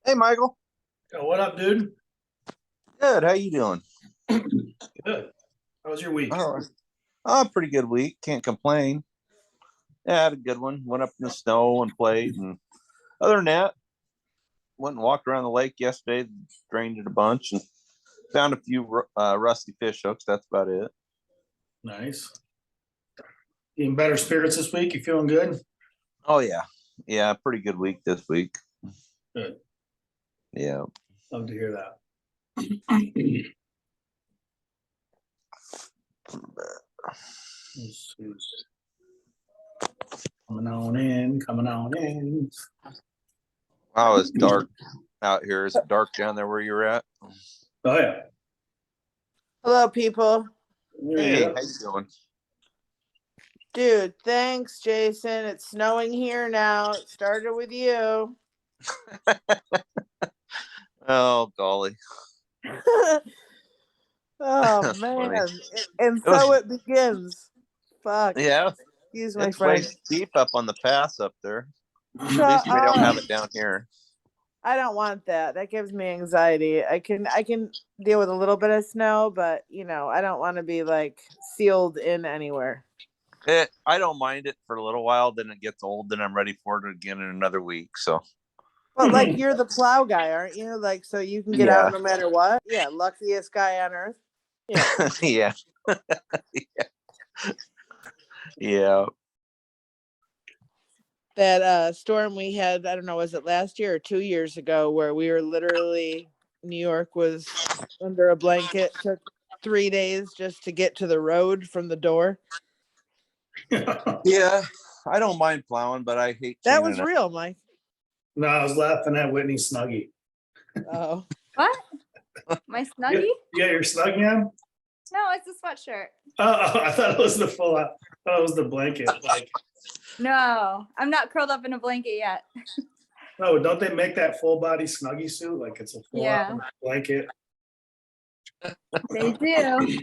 Hey, Michael. Oh, what up, dude? Good. How you doing? Good. How was your week? Oh, pretty good week. Can't complain. Yeah, I had a good one. Went up in the snow and played. And other than that, went and walked around the lake yesterday. Drained it a bunch and found a few rusty fish hooks. That's about it. Nice. In better spirits this week? You feeling good? Oh yeah, yeah. Pretty good week this week. Good. Yeah. Love to hear that. Let's see. Coming on in, coming on in. Wow, it's dark out here. Is it dark down there where you're at? Oh yeah. Hello, people. There you Hey, go. how you doing? Dude, thanks, Jason. It's snowing here now. It started with you. Oh golly. Oh, That's man. funny. And It was so it begins. Fuck. yeah. Excuse my It's way French. steep up on the pass up there. At Shut least we don't up. have it down here. I don't want that. That gives me anxiety. I can deal with a little bit of snow, but I don't want to be like sealed in anywhere. I don't mind it for a little while. Then it gets old. Then I'm ready for it again in another week. So But like you're the plow guy, aren't you? Like so you can get yeah, out no matter what. Yeah, luckiest guy on earth. Yeah. yeah, yeah. That storm we had, I don't know, was it last year or 2 years ago, where we were literally, New York was under a blanket, took 3 days just to get to the road from the door. Yeah, I don't mind plowing, but I hate That cleaning was it. real, Mike. No, I was laughing at Whitney Snuggie. Oh. What? My Snuggie? You got your Snuggie on? No, it's a sweatshirt. Oh, I thought it was the full out. I thought it was the blanket. Like, No, I'm not curled up in a blanket yet. no, don't they make that full body Snuggie suit? Like it's a full Yeah. out blanket. They do.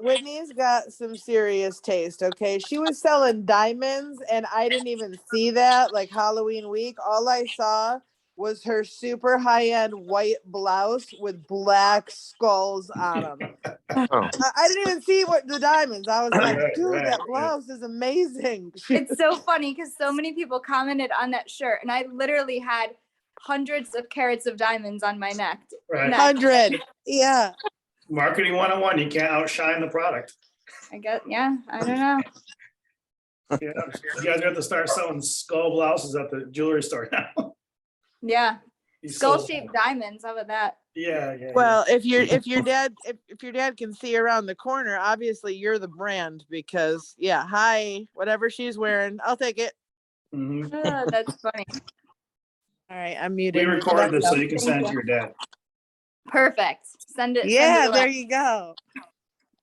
Whitney's got some serious taste, okay? She was selling diamonds and I didn't even see that, like Halloween week. All I saw was her super high-end white blouse with black skulls on them. Oh, I didn't even see what the diamonds. I was like, Right, dude, right, that right. blouse is amazing. It's so funny because so many people commented on that shirt, and I literally had hundreds of carats of diamonds on my neck. Right. 100. Yeah. Marketing 101. You can't outshine the product. I guess, yeah, I don't know. Yeah, you guys have to start selling skull blouses at the jewelry store now. Yeah, These skull-shaped diamonds. How about that? Yeah, yeah. Well, if your dad can see around the corner, obviously you're the brand because hi, whatever she's wearing, I'll take it. Mhm. Oh, that's funny. All right, I'm We muted. recorded this so you can Thank send it to you. your dad. Perfect. Send it. Yeah, send it there away. you go.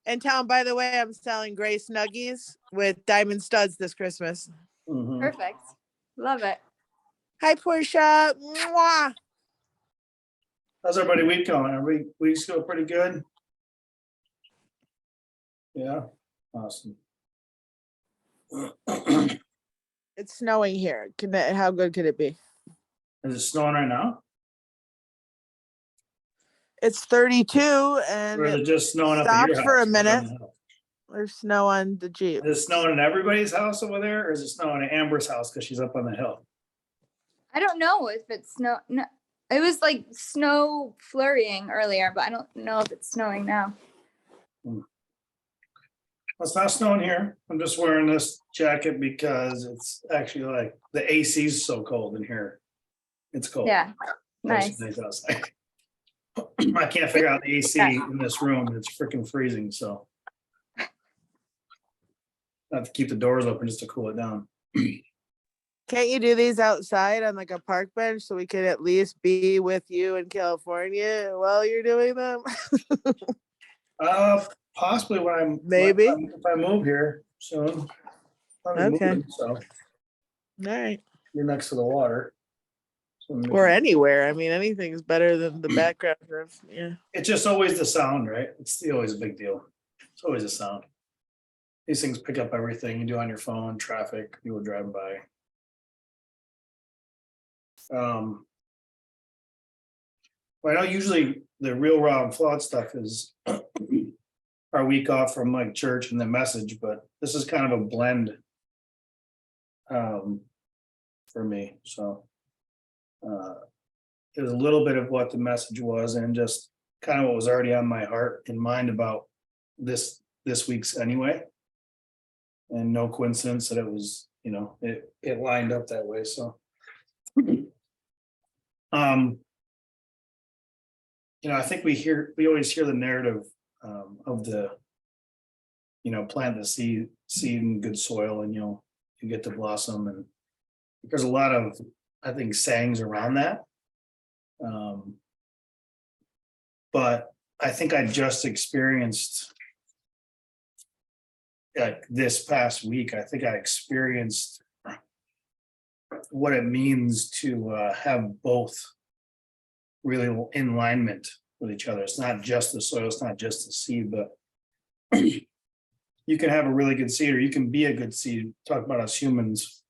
And Tom, by the way, I'm selling gray snuggies with diamond studs this Christmas. Mhm. Perfect. Love it. Hi, Portia. Mwah. How's everybody week going? Are we still pretty good? Yeah, awesome. Is It's snowing here. How good could it be? it snowing right now? It's 32 and Or is it just snowing up at stopped your for a house? minute. There's snow on the Jeep. Is it snowing in everybody's house over there, or is it snowing at Amber's house because she's up on the hill? I don't know if it's snow. No, it was like snow flurrying earlier, but I don't know if it's snowing now. Well, it's not snowing here. I'm just wearing this jacket because it's actually like the AC is so cold in here. It's cold. Yeah, It's nice. outside. I can't figure out the AC in this room. It's freaking freezing. So I have to keep the doors open just to cool it down. Can't you do these outside on like a park bench so we could at least be with you in California while you're doing them? Possibly when I'm Maybe. if I move here soon. Okay. So All right. you're next to the water. So Or anywhere. I mean, anything's better than the background of, yeah. it's just always the sound, right? It's always a big deal. It's always a sound. These things pick up everything you do on your phone, traffic, people driving by. I know usually the real raw and flawed stuff is our week off from like church and the message, but this is kind of a blend for me, so it was a little bit of what the message was and just kind of what was already on my heart and mind about this week's anyway. And no coincidence that it was, you know, it lined up that way, so. You know, I think we always hear the narrative of the, you know, plant the seed in good soil and you get to blossom, and there's a lot of, I think, sayings around that. But I think I just experienced, like this past week, I think I experienced what it means to have both really in alignment with each other. It's not just the soil, it's not just the seed, but you can have a really good seed or you can be a good seed. Talk about us humans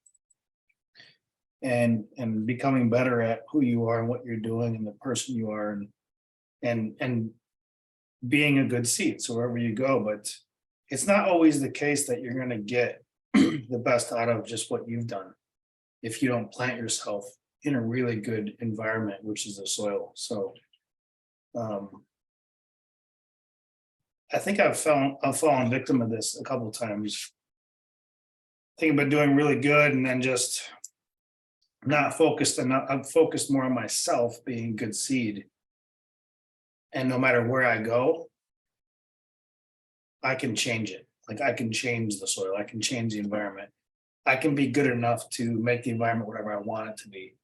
and becoming better at who you are and what you're doing and the person you are and being a good seed. So wherever you go, but it's not always the case that you're going to get the best out of just what you've done if you don't plant yourself in a really good environment, which is the soil. So I think I've fallen victim of this a couple of times. I think I've been doing really good and then just not focused enough. I'm focused more on myself being good seed. And no matter where I go, I can change it. Like I can change the soil, I can change the environment. I can be good enough to make the environment whatever I want it to be.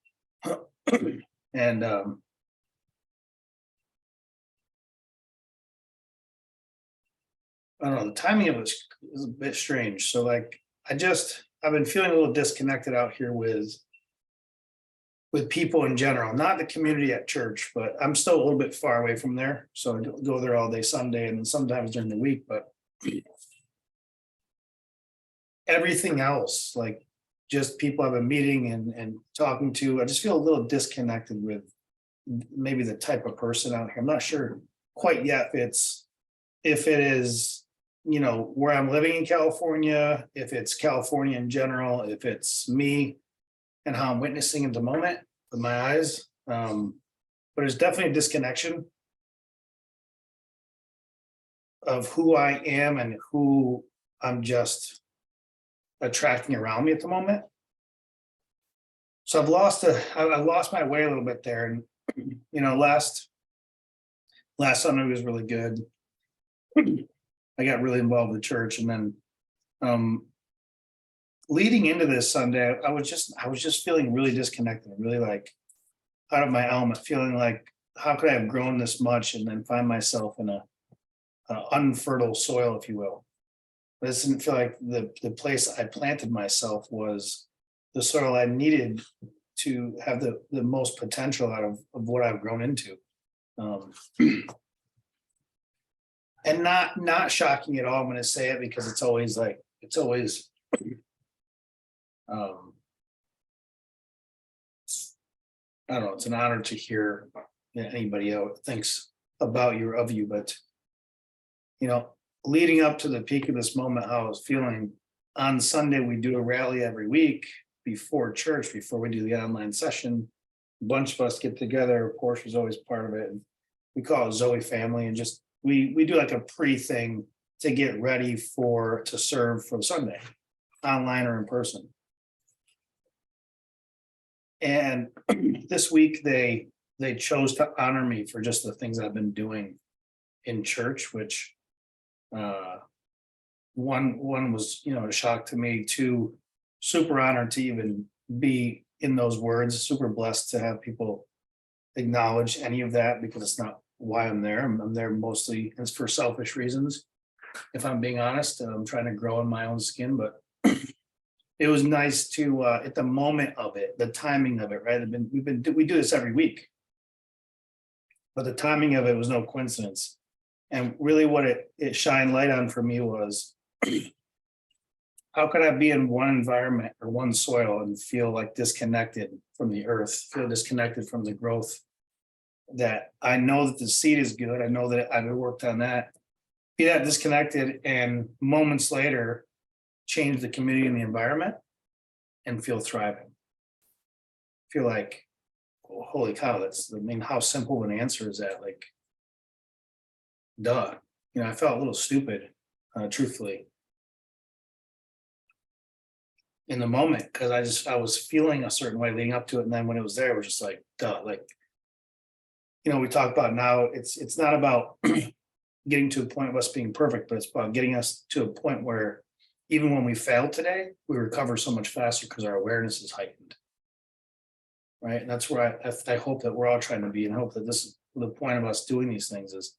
And I don't know, the timing of it is a bit strange. So like I've been feeling a little disconnected out here with people in general, not the community at church, but I'm still a little bit far away from there. So I go there all day Sunday and then sometimes during the week, but everything else, like just people I've been meeting and talking to, I just feel a little disconnected with maybe the type of person out here. I'm not sure quite yet if it is, you know, where I'm living in California, if it's California in general, if it's me and how I'm witnessing at the moment with my eyes. But there's definitely a disconnection of who I am and who I'm just attracting around me at the moment. So I've lost my way a little bit there. And you know, last Sunday was really good. I got really involved with church, and then leading into this Sunday, I was just feeling really disconnected, really like out of my element, feeling like how could I have grown this much and then find myself in a unfertile soil, if you will. This didn't feel like the place I planted myself was the soil I needed to have the most potential out of what I've grown into. And not shocking at all. I'm going to say it because it's always I don't know, it's an honor to hear anybody else thinks about you or of you, but you know, leading up to the peak of this moment, how I was feeling on Sunday, we do a rally every week before church, before we do the online session. A bunch of us get together. Portia's always part of it. And we call it Zoe Family, and just we do like a pre-thing to get ready to serve for Sunday, online or in person. And this week they chose to honor me for just the things I've been doing in church, which one was, you know, a shock to me. Two, super honored to even be in those words, super blessed to have people acknowledge any of that, because it's not why I'm there. I'm there mostly it's for selfish reasons. If I'm being honest, I'm trying to grow in my own skin, but it was nice to at the moment of it, the timing of it, right? We do this every week, but the timing of it was no coincidence. And really what it shined light on for me was how could I be in one environment or one soil and feel like disconnected from the earth, feel disconnected from the growth that I know that the seed is good. I know that I've worked on that. Be that disconnected and moments later, change the community and the environment and feel thriving. Feel like, oh, holy cow, I mean, how simple of an answer is that? Like, duh. I felt a little stupid, truthfully, in the moment, because I was feeling a certain way leading up to it. And then when it was there, it was just like, duh, like, we talk about now, it's not about getting to a point of us being perfect, but it's about getting us to a point where even when we fail today, we recover so much faster because our awareness is heightened. Right. And that's where I hope that we're all trying to be, and I hope that this is the point of us doing these things, is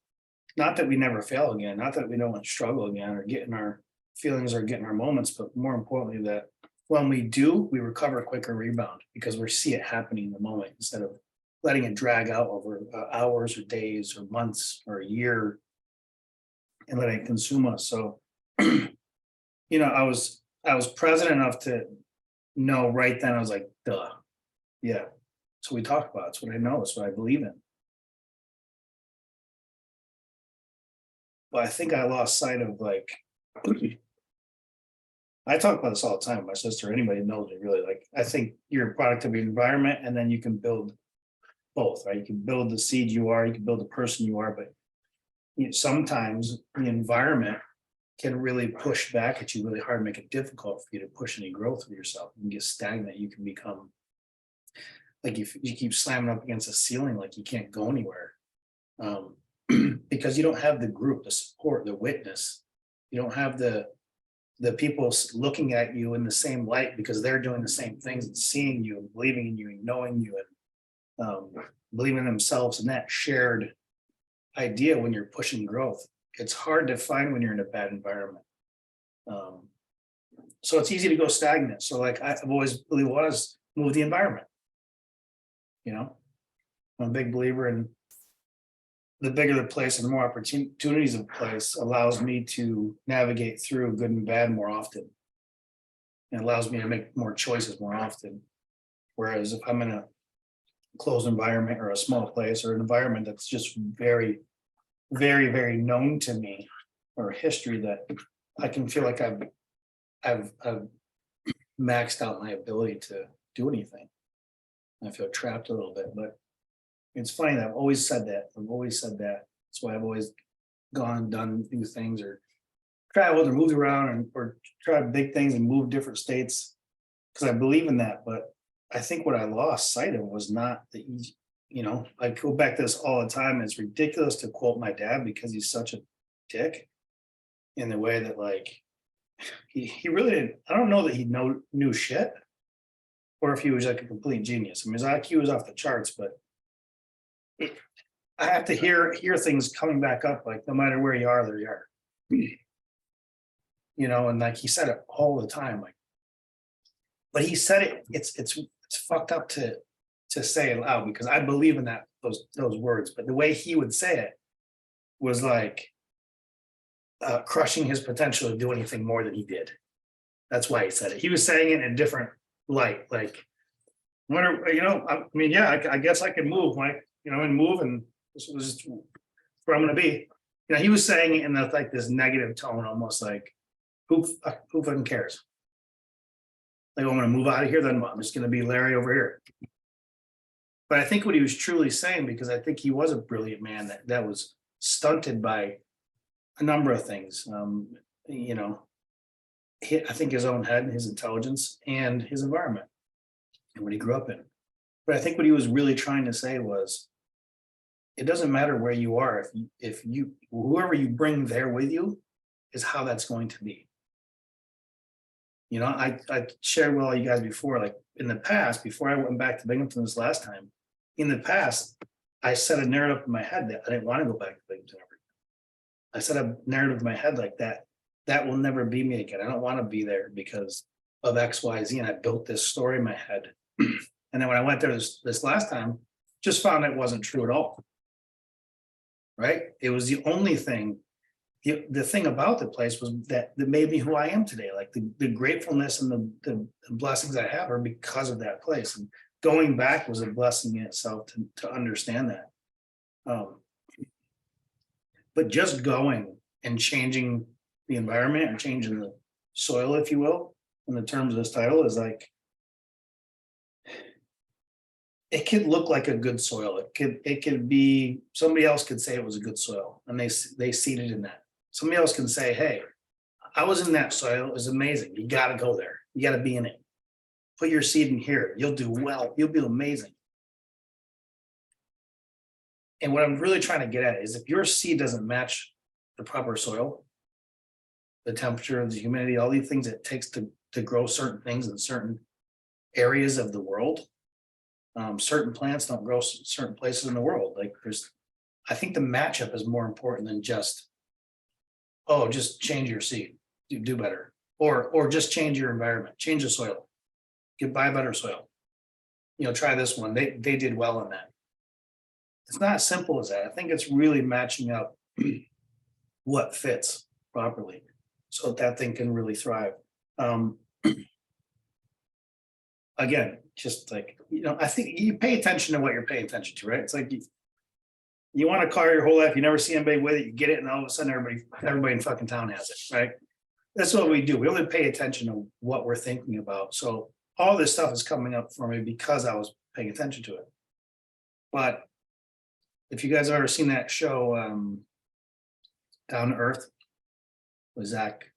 not that we never fail again, not that we don't struggle again or get in our feelings or get in our moments, but more importantly, that when we do, we recover a quicker rebound because we see it happening in the moment instead of letting it drag out over hours or days or months or a year and letting it consume us. So, I was present enough to know right then, I was like, duh. Yeah. So we talk about it. It's what I know. It's what I believe in. But I think I lost sight of like, I talk about this all the time with my sister. Anybody knows me really. Like, I think you're a product of your environment, and then you can build both, right? You can build the seed you are, you can build the person you are, but sometimes the environment can really push back at you really hard, make it difficult for you to push any growth of yourself. You can get stagnant. You can become like, if you keep slamming up against a ceiling, like you can't go anywhere. Because you don't have the group, the support, the witness. You don't have the people looking at you in the same light because they're doing the same things and seeing you and believing in you and knowing you and believing in themselves, and that shared idea when you're pushing growth. It's hard to find when you're in a bad environment. So it's easy to go stagnant. So like I've always really was move the environment. I'm a big believer in the bigger the place and the more opportunities of place allows me to navigate through good and bad more often. It allows me to make more choices more often. Whereas if I'm in a closed environment or a small place or an environment that's just very, very, very known to me, or history that I can feel like I've maxed out my ability to do anything. I feel trapped a little bit, but it's funny that I've always said that. That's why I've always gone, done new things, or traveled or moved around or tried big things and moved different states, because I believe in that. But I think what I lost sight of was not the easy, I go back to this all the time. It's ridiculous to quote my dad because he's such a dick in the way that like he really didn't. I don't know that he knew shit, or if he was like a complete genius. I mean, his IQ was off the charts, but I have to hear things coming back up, like no matter where you are, there you are. And like he said it all the time, like, but he said it, it's fucked up to say it loud because I believe in those words, but the way he would say it was like crushing his potential to do anything more than he did. That's why he said it. He was saying it in a different light, like, I mean, yeah, I guess I can move, Mike, and move, and this was just where I'm going to be. He was saying it in like this negative tone, almost like, who fucking cares? Like, I'm going to move out of here, then I'm just going to be Larry over here. But I think what he was truly saying, because I think he was a brilliant man that was stunted by a number of things. I think his own head, his intelligence, and his environment, and what he grew up in. But I think what he was really trying to say was, it doesn't matter where you are, if whoever you bring there with you is how that's going to be. I shared with all you guys before, like in the past, before I went back to Binghamton this last time, in the past, I set a narrative in my head that I didn't want to go back to Binghamton ever. I set a narrative in my head like that will never be me again. I don't want to be there because of X, Y, Z. And I built this story in my head. And then when I went there this last time, just found it wasn't true at all. Right? It was the only thing. The thing about the place was that made me who I am today. Like the gratefulness and the blessings I have are because of that place. And going back was a blessing in itself to understand that. But just going and changing the environment and changing the soil, if you will, in the terms of this title is like, it could look like a good soil. It could be, somebody else could say it was a good soil and they seeded in that. Somebody else can say, hey, I was in that soil. It was amazing. You got to go there. You got to be in it. Put your seed in here. You'll do well. You'll be amazing. And what I'm really trying to get at is if your seed doesn't match the proper soil, the temperature, the humidity, all these things it takes to grow certain things in certain areas of the world. Certain plants don't grow certain places in the world. Like I think the matchup is more important than just, oh, just change your seed, do better, or just change your environment, change the soil, buy better soil. Try this one. They did well on that. It's not as simple as that. I think it's really matching up what fits properly so that thing can really thrive. Again, just like, I think you pay attention to what you're paying attention to, right? It's like you want a car your whole life, you never see anybody with it, you get it, and all of a sudden everybody in fucking town has it, right? That's what we do. We only pay attention to what we're thinking about. So all this stuff is coming up for me because I was paying attention to it. But if you guys have ever seen that show, Down to Earth, with Zach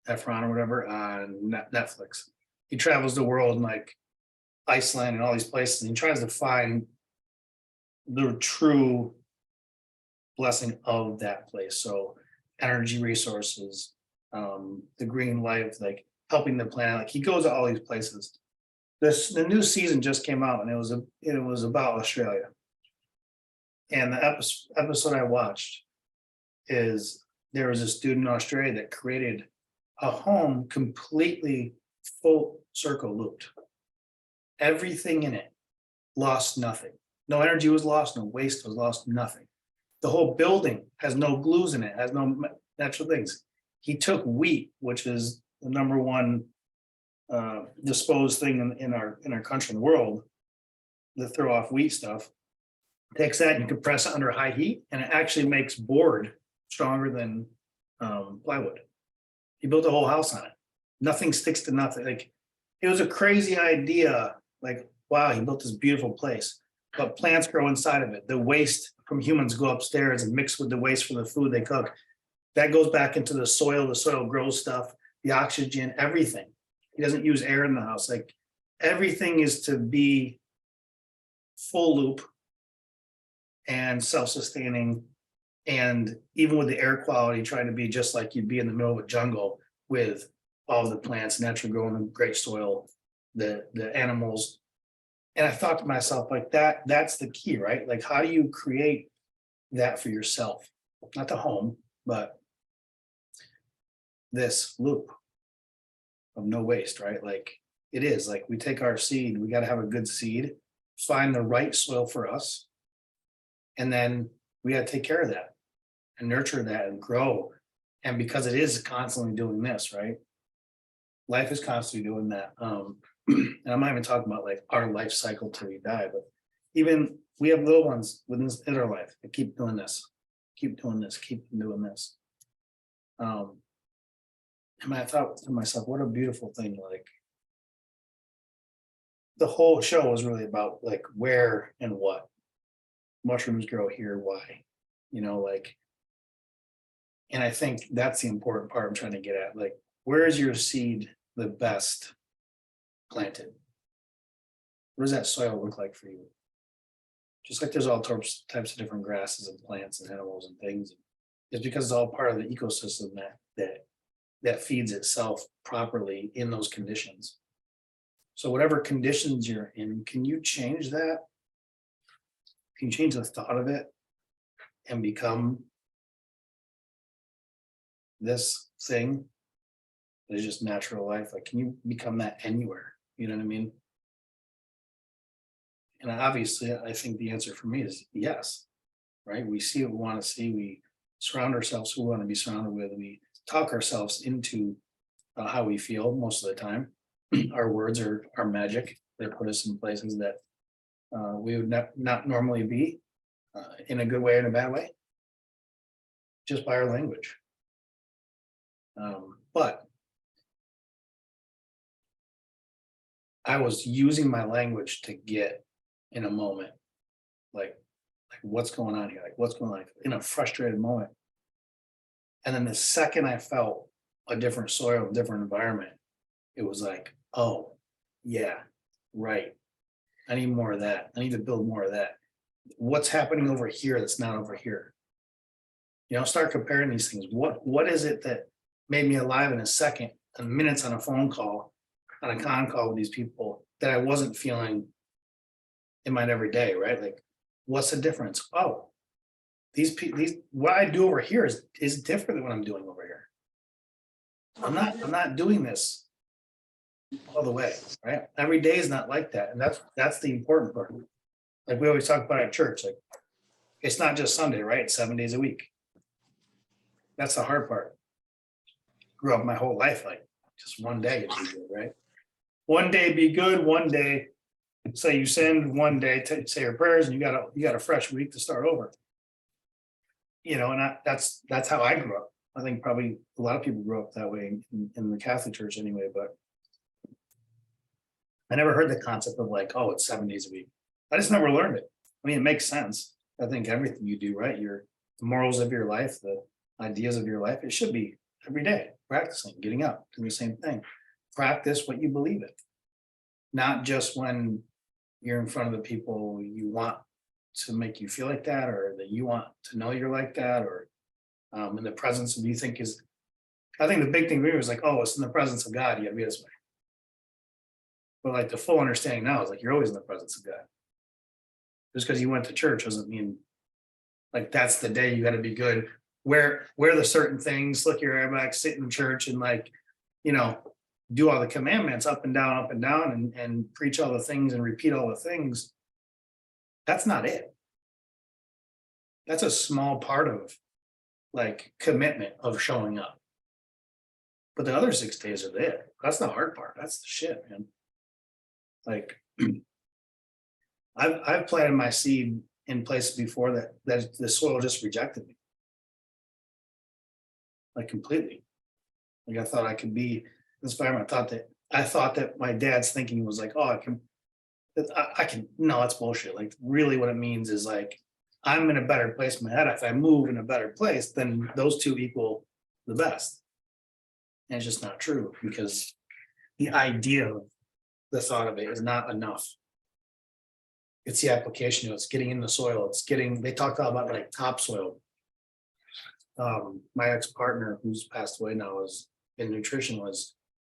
Efron or whatever on Netflix, he travels the world in like Iceland and all these places, and he tries to find the true blessing of that place. So energy resources, the green life, like helping the planet. Like he goes to all these places. The new season just came out, and it was about Australia. And the episode I watched is there was a student in Australia that created a home completely full circle looped. Everything in it lost nothing. No energy was lost, no waste was lost, nothing. The whole building has no glues in it, has no natural things. He took wheat, which is the number one disposed thing in our country and world, to throw off wheat stuff. Takes that and you compress it under high heat, and it actually makes board stronger than plywood. He built a whole house on it. Nothing sticks to nothing. Like, it was a crazy idea. Like, wow, he built this beautiful place, but plants grow inside of it. The waste from humans go upstairs and mix with the waste from the food they cook. That goes back into the soil. The soil grows stuff, the oxygen, everything. He doesn't use air in the house. Like, everything is to be full loop and self-sustaining, and even with the air quality, trying to be just like you'd be in the middle of a jungle with all the plants, naturally growing, great soil, the animals. And I thought to myself, like, that's the key, right? Like, how do you create that for yourself? Not the home, but this loop of no waste, right? Like, it is like we take our seed, we got to have a good seed, find the right soil for us, and then we got to take care of that and nurture that and grow. And because it is constantly doing this, right? Life is constantly doing that. And I'm not even talking about like our life cycle till we die, but even we have little ones in our life that keep doing this, keep doing this, keep doing this. And I thought to myself, what a beautiful thing. Like, the whole show was really about like where and what mushrooms grow here, why, like, and I think that's the important part I'm trying to get at. Like, where is your seed the best planted? What does that soil look like for you? Just like there's all types of different grasses and plants and animals and things. It's because it's all part of the ecosystem that feeds itself properly in those conditions. So whatever conditions you're in, can you change that? Can you change the thought of it and become this thing that is just natural life? Like, can you become that anywhere? You know what I mean? And obviously, I think the answer for me is yes, right? We see what we want to see. We surround ourselves who we want to be surrounded with. We talk ourselves into how we feel most of the time. Our words are magic. They put us in places that we would not normally be. in a good way and a bad way. Just by our language. But I was using my language to get in a moment, like what's going on here? Like what's going on in a frustrated moment. And then the second I felt a different soil, a different environment, it was like, oh, yeah, right. I need more of that. I need to build more of that. What's happening over here that's not over here? You know, start comparing these things. What is it that made me alive in a second, and minutes on a phone call, on a con call with these people that I wasn't feeling in my everyday, right? Like, what's the difference? Oh, these what I do over here is different than what I'm doing over here. I'm not doing this all the way, right? Every day is not like that. And that's the important part. Like we always talk about at church, like it's not just Sunday, right? It's 7 days a week. That's the hard part. Grew up my whole life, like just one day it'd be good, right? One day be good, one day say you sinned, one day say your prayers, and you got a fresh week to start over. You know, and that's how I grew up. I think probably a lot of people grew up that way in the Catholic Church anyway, but I never heard the concept of like, oh, it's 7 days a week. I just never learned it. I mean, it makes sense. I think everything you do, right? The morals of your life, the ideas of your life, it should be every day practicing, getting up, doing the same thing. Practice what you believe in, not just when you're in front of the people you want to make you feel like that, or that you want to know you're like that, or in the presence of you think is. I think the big thing for me was like, oh, it's in the presence of God, you gotta be this way. But like the full understanding now is like you're always in the presence of God. Just because you went to church doesn't mean like that's the day you got to be good. Wear the certain things, look your hair back, sit in church, and like, you know, do all the commandments up and down, and preach all the things and repeat all the things. That's not it. That's a small part of like commitment of showing up. But the other 6 days are there. That's the hard part. That's the shit, man. Like I've planted my seed in places before that the soil just rejected me. Like completely. Like I thought I could be in this environment. I thought that my dad's thinking was like, oh, I can, no, that's bullshit. Like really what it means is like, I'm in a better place in my head. If I move in a better place, then those two equal the best. And it's just not true, because the idea of the thought of it is not enough. It's the application, it's getting in the soil, they talked about like topsoil. My ex-partner who's passed away now is in nutrition,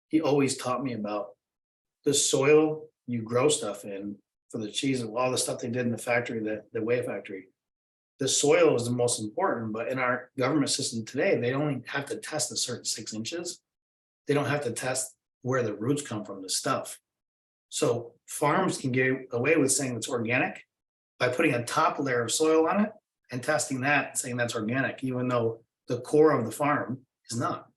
he always taught me about the soil you grow stuff in for the cheese and all the stuff they did in the factory, the whey factory. The soil is the most important, but in our government system today, they only have to test a certain 6 inches. They don't have to test where the roots come from, the stuff. So farms can get away with saying it's organic by putting a top layer of soil on it and testing that and saying that's organic, even though the core of the farm is not.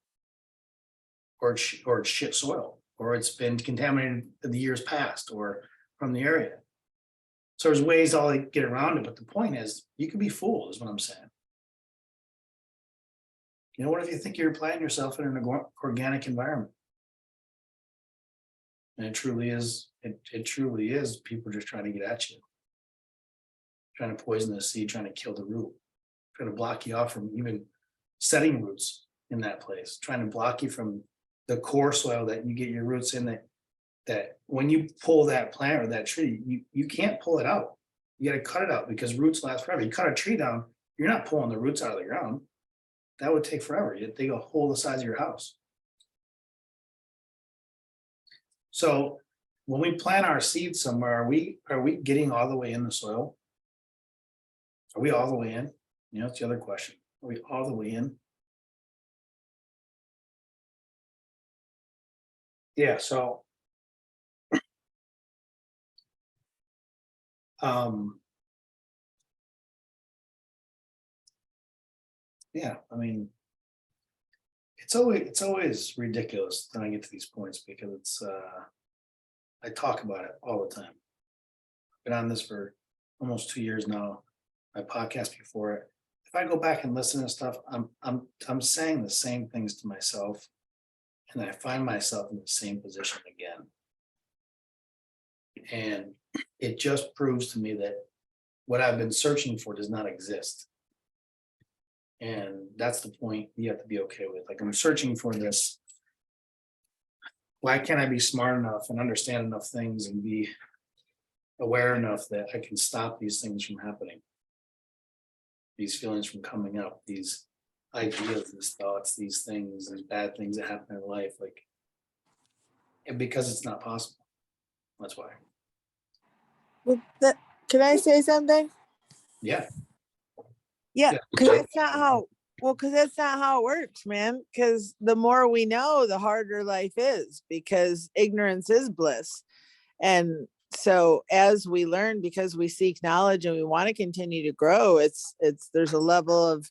Or it's shit soil, or it's been contaminated in the years past or from the area. So there's ways all they get around it, but the point is you can be fooled, is what I'm saying. You know, what if you think you're applying yourself in an organic environment? And it truly is, it truly is people just trying to get at you. Trying to poison the seed, trying to kill the root, trying to block you off from even setting roots in that place, trying to block you from the core soil that you get your roots in, that when you pull that plant or that tree, you can't pull it out. You got to cut it out because roots last forever. You cut a tree down, you're not pulling the roots out of the ground. That would take forever. They go a hole the size of your house. So when we plant our seeds somewhere, are we getting all the way in the soil? Are we all the way in? You know, it's the other question. Are we all the way in? Yeah, so yeah, I mean, it's always ridiculous when I get to these points, because it's I talk about it all the time. I've been on this for almost 2 years now. my podcast before it. If I go back and listen to stuff, I'm saying the same things to myself. And I find myself in the same position again. And it just proves to me that what I've been searching for does not exist. And that's the point you have to be okay with. Like, I'm searching for this. Why can't I be smart enough and understand enough things and be aware enough that I can stop these things from happening? These feelings from coming up, these ideas, these thoughts, these things, these bad things that happen in life, like, and because it's not possible. That's why. Well, can I say something? Yeah. Yeah, Yeah. because that's not how. Well, because that's not how it works, man. Because the more we know, the harder life is. Because ignorance is bliss, and so as we learn, because we seek knowledge and we want to continue to grow, there's a level of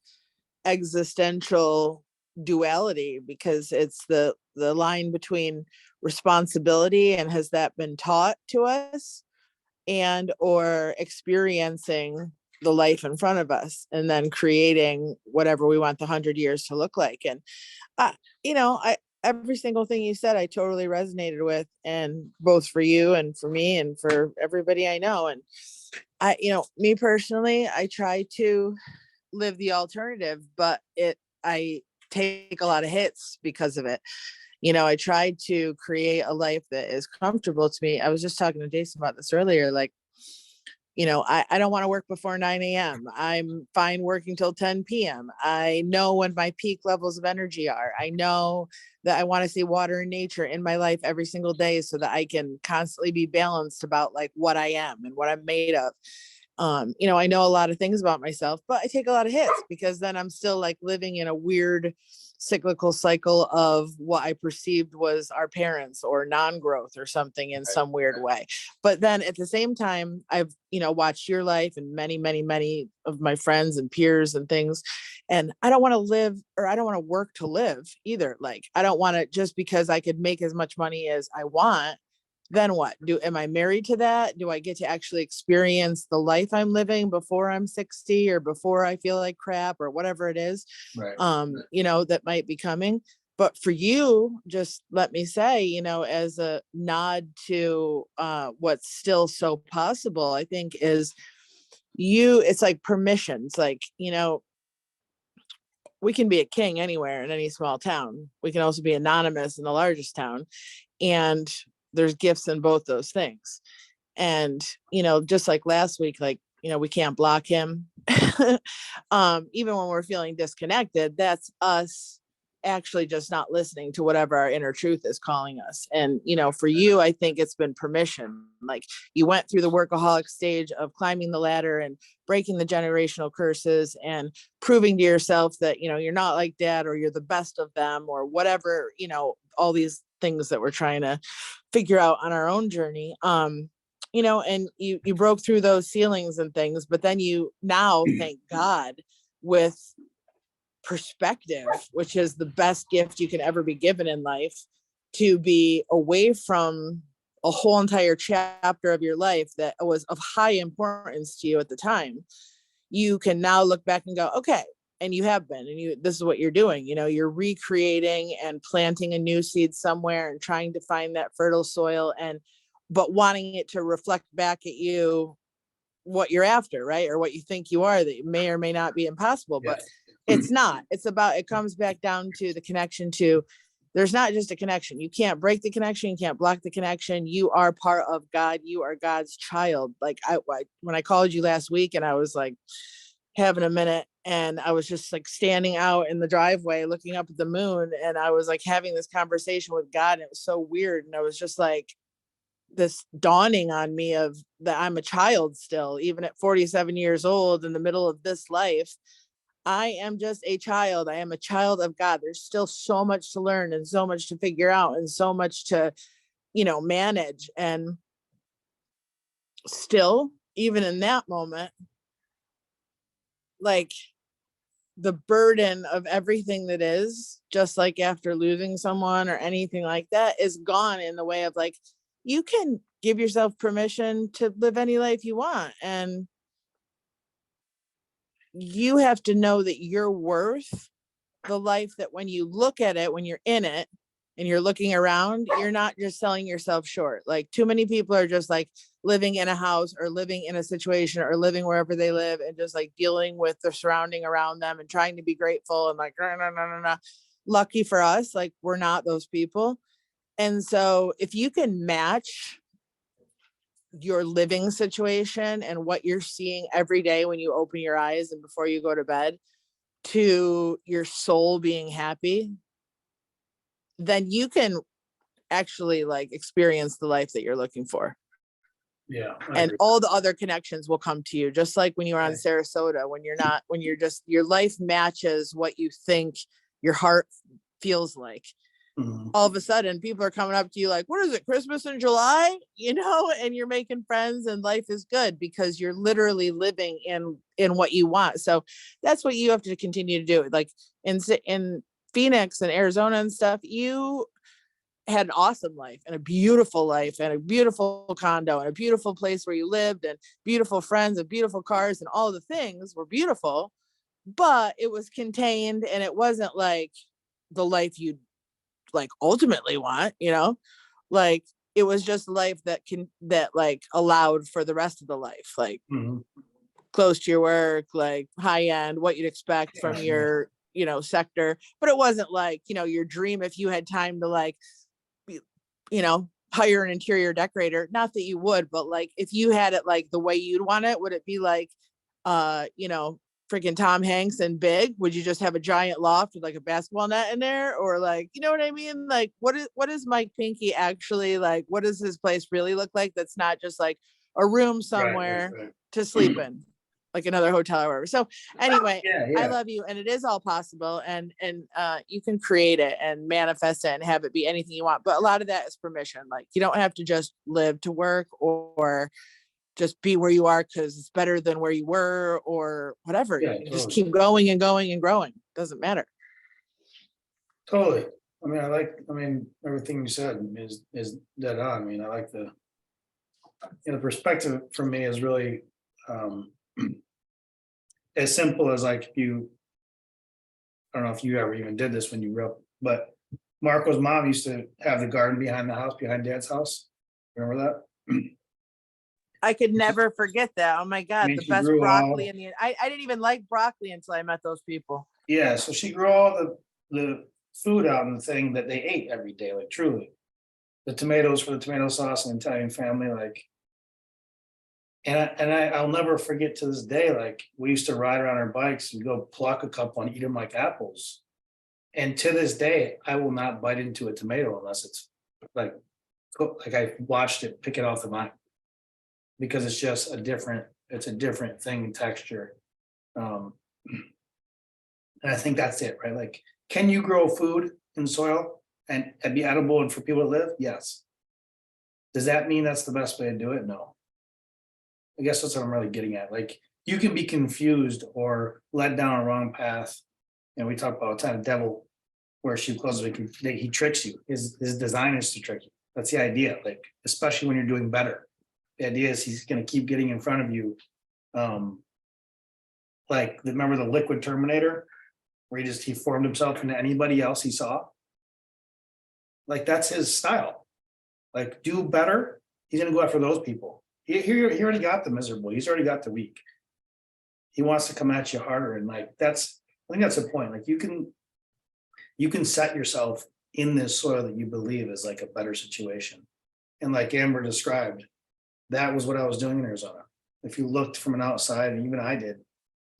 existential duality, because it's the line between responsibility and has that been taught to us, and or experiencing the life in front of us and then creating whatever we want the 100 years to look like. And I every single thing you said I totally resonated with, and both for you and for me and for everybody I know. And me personally, I try to live the alternative, but I take a lot of hits because of it. I tried to create a life that is comfortable to me. I was just talking to Jason about this earlier. Like, I don't want to work before 9 a.m. I'm fine working till 10 p.m. I know when my peak levels of energy are. I know that I want to see water and nature in my life every single day so that I can constantly be balanced about like what I am and what I'm made of. I know a lot of things about myself, but I take a lot of hits because then I'm still like living in a weird cyclical cycle of what I perceived was our parents or non-growth or something in some weird way. But then at the same time, I've, watched your life and many, many, many of my friends and peers and things. And I don't want to live, or I don't want to work to live either. Like, I don't want to, just because I could make as much money as I want, then what? Am I married to that? Do I get to actually experience the life I'm living before I'm 60 or before I feel like crap or whatever it is, Right. That might be coming. But for you, just let me say, as a nod to what's still so possible, I think is it's like permissions, like, we can be a king anywhere in any small town. We can also be anonymous in the largest town. And there's gifts in both those things. And, just like last week, like, we can't block him. Even when we're feeling disconnected, that's us actually just not listening to whatever our inner truth is calling us. And, for you, I think it's been permission. Like, you went through the workaholic stage of climbing the ladder and breaking the generational curses and proving to yourself that, you're not like dad, or you're the best of them, or whatever, all these things that we're trying to figure out on our own journey. And you broke through those ceilings and things, but then you now, thank God, with perspective, which is the best gift you can ever be given in life, to be away from a whole entire chapter of your life that was of high importance to you at the time. You can now look back and go, okay, and you have been, and this is what you're doing. You're recreating and planting a new seed somewhere and trying to find that fertile soil, but wanting it to reflect back at you what you're after, right? Or what you think you are, that may or may not be impossible, but it's not. It comes back down to the connection to, there's not just a connection. You can't break the connection. You can't block the connection. You are part of God. You are God's child. Like, when I called you last week and I was like having a minute, and I was just like standing out in the driveway looking up at the moon, and I was like having this conversation with God, and it was so weird. And I was just like, this dawning on me of that I'm a child still, even at 47 years old in the middle of this life. I am just a child. I am a child of God. There's still so much to learn and so much to figure out and so much to, manage. And still, even in that moment, like, the burden of everything that is, just like after losing someone or anything like that, is gone, in the way of like, you can give yourself permission to live any life you want. And you have to know that you're worth the life that when you look at it, when you're in it and you're looking around, you're not just selling yourself short. Like too many people are just like living in a house or living in a situation or living wherever they live and just like dealing with the surrounding around them and trying to be grateful and like, no, no, no, no, no. Lucky for us, like we're not those people. And so if you can match your living situation and what you're seeing every day when you open your eyes and before you go to bed to your soul being happy, then you can actually like experience the life that you're looking for. Yeah. And all the other connections will come to you, just like when you were on Right. Sarasota, when you're just, your life matches what you think your heart feels like. Mhm. All of a sudden people are coming up to you like, what is it, Christmas in July, and you're making friends and life is good because you're literally living in what you want. So that's what you have to continue to do. Like in Phoenix and Arizona and stuff, you had an awesome life and a beautiful life and a beautiful condo and a beautiful place where you lived and beautiful friends and beautiful cars and all the things were beautiful, but it was contained and it wasn't like the life you like ultimately want, like it was just life that like allowed for the rest of the life, like Mhm. close to your work, like high end, what you'd expect from Yeah, your sector. But it wasn't like your dream if you had time to like hire an interior decorator, not that you would, but like if you had it like the way you'd want it, would it be like freaking Tom Hanks and Big? Would you just have a giant loft with like a basketball net in there? Or like, you know what I mean? Like what is Mike Pinky actually like? What does his place really look like? That's not just like a room somewhere right. to sleep in, like another hotel or whatever. So anyway, Yeah, I yeah. love you, and it is all possible, and you can create it and manifest it and have it be anything you want. But a lot of that is permission. Like you don't have to just live to work or just be where you are because it's better than where you were or whatever. Yeah, You just totally. keep going and going and growing. Doesn't matter. Totally. I mean, everything you said is dead on. I mean, I like the perspective for me is really as simple as like I don't know if you ever even did this when you grew up, but Marco's mom used to have the garden behind the house, behind Dad's house. Remember that? I could never forget that. Oh my I God, mean, the she best grew broccoli all, in the I didn't even like broccoli until I met those people. yeah, so she grew all the food out in the thing that they ate every day, like truly. The tomatoes for the tomato sauce and Italian family, like. I'll never forget to this day, like, we used to ride around our bikes and go pluck a couple and eat them like apples. And to this day, I will not bite into a tomato unless it's like, like I watched it pick it off the vine. Because it's just it's a different thing in texture. And I think that's it, right? Like, can you grow food in soil and be edible and for people to live? Yes. Does that mean that's the best way to do it? No. I guess that's what I'm really getting at. Like, you can be confused or led down a wrong path. And we talk about all the time, devil, where she closes, he tricks you. His design is to trick you. That's the idea. Like, especially when you're doing better. The idea is he's going to keep getting in front of you. Like, remember the Liquid Terminator, where he formed himself into anybody else he saw. Like, that's his style. Like, do better. He's going to go after those people. He already got the miserable. He's already got the weak. He wants to come at you harder, and like I think that's the point. Like, you can set yourself in this soil that you believe is like a better situation. And like Amber described, that was what I was doing in Arizona. If you looked from an outside, and even I did,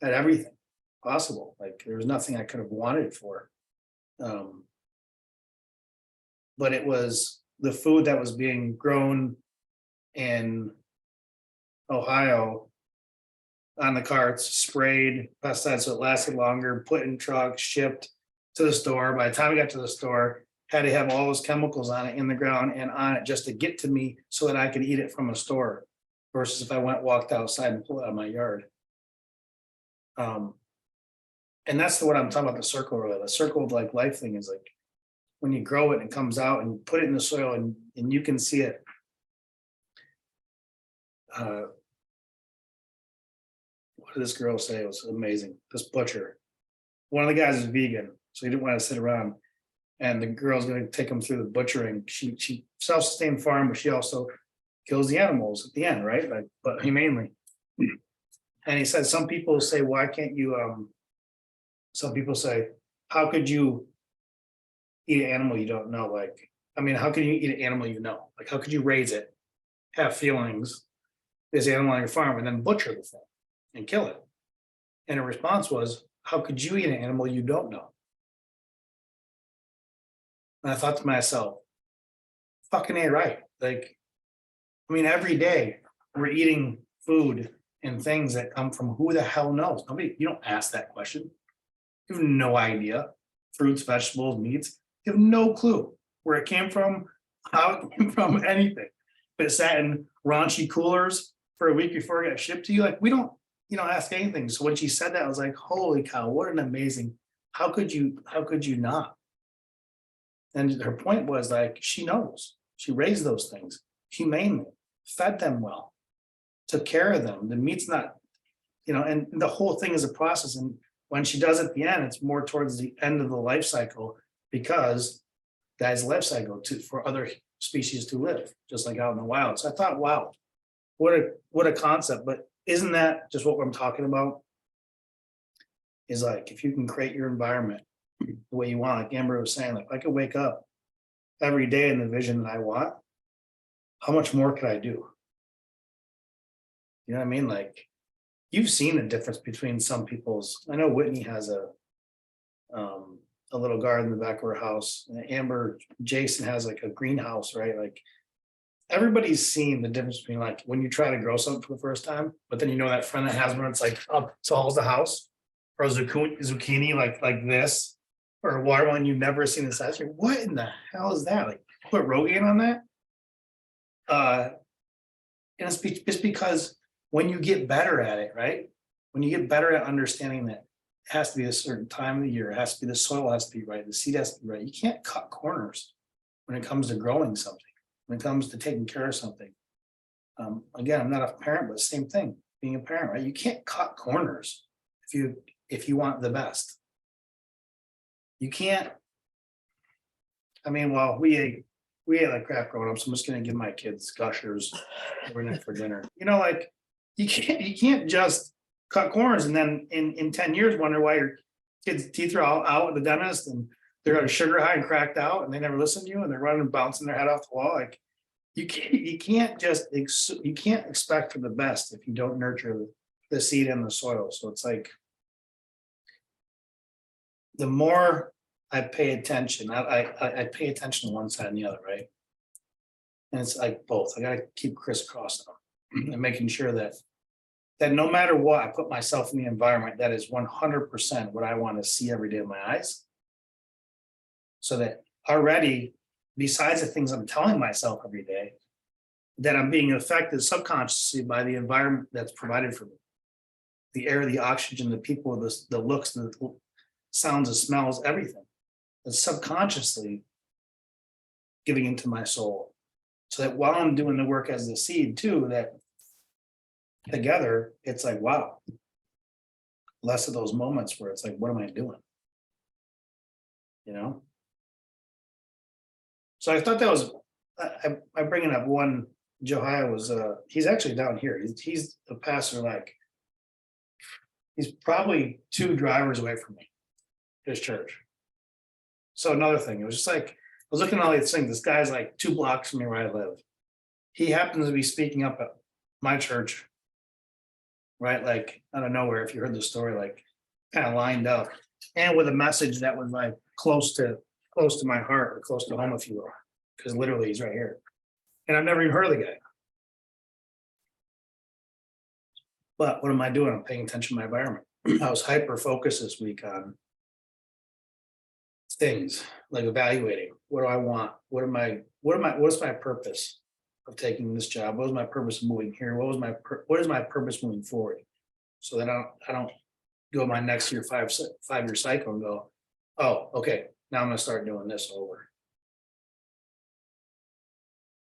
at everything possible. Like, there was nothing I could have wanted for. But it was the food that was being grown in Ohio on the carts, sprayed pesticides so it lasted longer, put in trucks, shipped to the store. By the time I got to the store, had to have all those chemicals on it in the ground and on it just to get to me so that I could eat it from a store versus if I walked outside and pulled it out of my yard. And that's what I'm talking about, the circle, really. The circle of like life thing is like when you grow it and it comes out and you put it in the soil and you can see it. what did this girl say? It was amazing. This butcher. One of the guys is vegan, so he didn't want to sit around. And the girl's gonna take him through the butchering. She self-sustained farm, but she also kills the animals at the end, right? Like, but humanely. And he said, some people say, why can't you, some people say, how could you eat an animal you don't know? Like, I mean, how can you eat an animal you know? Like, how could you raise it, have feelings, this animal on your farm, and then butcher the thing and kill it? And her response was, how could you eat an animal you don't know? And I thought to myself, fucking A, right. Like, I mean, every day we're eating food and things that come from who the hell knows? Nobody, you don't ask that question. You have no idea. Fruits, vegetables, meats, you have no clue where it came from, how it came from, anything. But it sat in raunchy coolers for a week before it got shipped to you. Like, we don't, ask anything. So when she said that, I was like, holy cow, what an amazing, how could you not? And her point was like, she knows, she raised those things humanely, fed them well, took care of them. The meat's not, and the whole thing is a process. And when she does at the end, it's more towards the end of the life cycle, because that's life cycle for other species to live, just like out in the wild. So I thought, wow, what a concept. But isn't that just what I'm talking about? Is like, if you can create your environment the way you want, like Amber was saying, like, I could wake up every day in the vision that I want, how much more could I do? You know what I mean? Like, you've seen the difference between some people's, I know Whitney has a little garden in the back of her house, and Amber, Jason has like a greenhouse, right? Like, everybody's seen the difference between, like, when you try to grow something for the first time, but then that friend that has one, it's like up tall as the house, or a zucchini like this, or a watermelon you've never seen the size. Like, what in the hell is that? Like, put Rogaine on that? And it's because when you get better at it, right? When you get better at understanding that it has to be a certain time of the year, it has to be, the soil has to be right, the seed has to be right. You can't cut corners when it comes to growing something, when it comes to taking care of something. Again, I'm not a parent, but same thing, being a parent, right? You can't cut corners if you want the best. You can't. I mean, well, we ate like crap growing up, so I'm just gonna give my kids Gushers every night for dinner. Like, you can't just cut corners and then in 10 years wonder why your kids' teeth are all out at the dentist and they're got a sugar high and cracked out and they never listen to you and they're running and bouncing their head off the wall. Like, you can't expect for the best if you don't nurture the seed and the soil. So it's like, the more I pay attention, I pay attention to one side and the other, right? And it's like both. I gotta keep crisscrossing them and making sure that no matter what, I put myself in the environment that is 100% what I want to see every day with my eyes. So that already, besides the things I'm telling myself every day, that I'm being affected subconsciously by the environment that's provided for me. The air, the oxygen, the people, the looks, the sounds, the smells, everything. That's subconsciously giving into my soul. So that while I'm doing the work as the seed too, that together, it's like, wow. Less of those moments where it's like, what am I doing? So I thought that was, I bringing up one, Josiah was, he's actually down here. He's the pastor, like, he's probably 2 drivers away from me, his church. So another thing, it was just like, I was looking at all these things. This guy's like 2 blocks from me where I live. He happens to be speaking up at my church, right? Like, out of nowhere, if you heard the story, like, kind of lined up, and with a message that was like close to my heart, or close to home, if you will, because literally he's right here. And I've never even heard of the guy. But what am I doing? I'm paying attention to my environment. I was hyper focused this week on things like evaluating, what do I want? What is my purpose of taking this job? What was my purpose of moving here? What is my purpose moving forward? So that I don't go my next year, 5-year cycle and go, oh, okay, now I'm gonna start doing this over.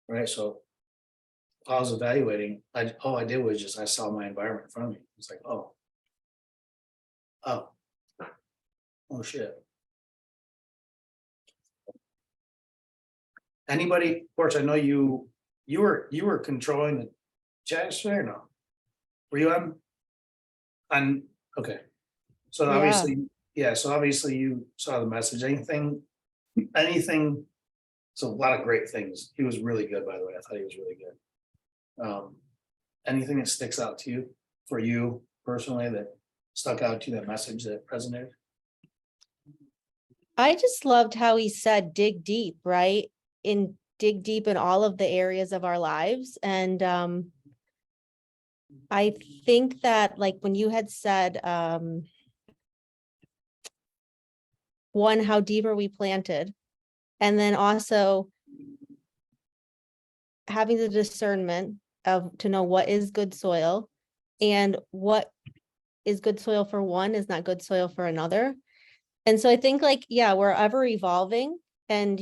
Right. So I was evaluating, all I did was I saw my environment in front of me. It's like, oh, Oh. Oh, shit. Anybody, of course, I know you were controlling the chat yesterday or no? Were you on? Okay. So Yeah. obviously, yeah, so obviously you saw the message. Anything, so a lot of great things. He was really good, by the way. I thought he was really good. Anything that sticks out to you, for you personally, that stuck out to you, that message that resonated? I just loved how he said dig deep, right? Dig deep in all of the areas of our lives. And I think that like when you had said one, how deep are we planted? And then also having the discernment of to know what is good soil and what is good soil for one is not good soil for another. And so I think like, yeah, we're ever evolving and,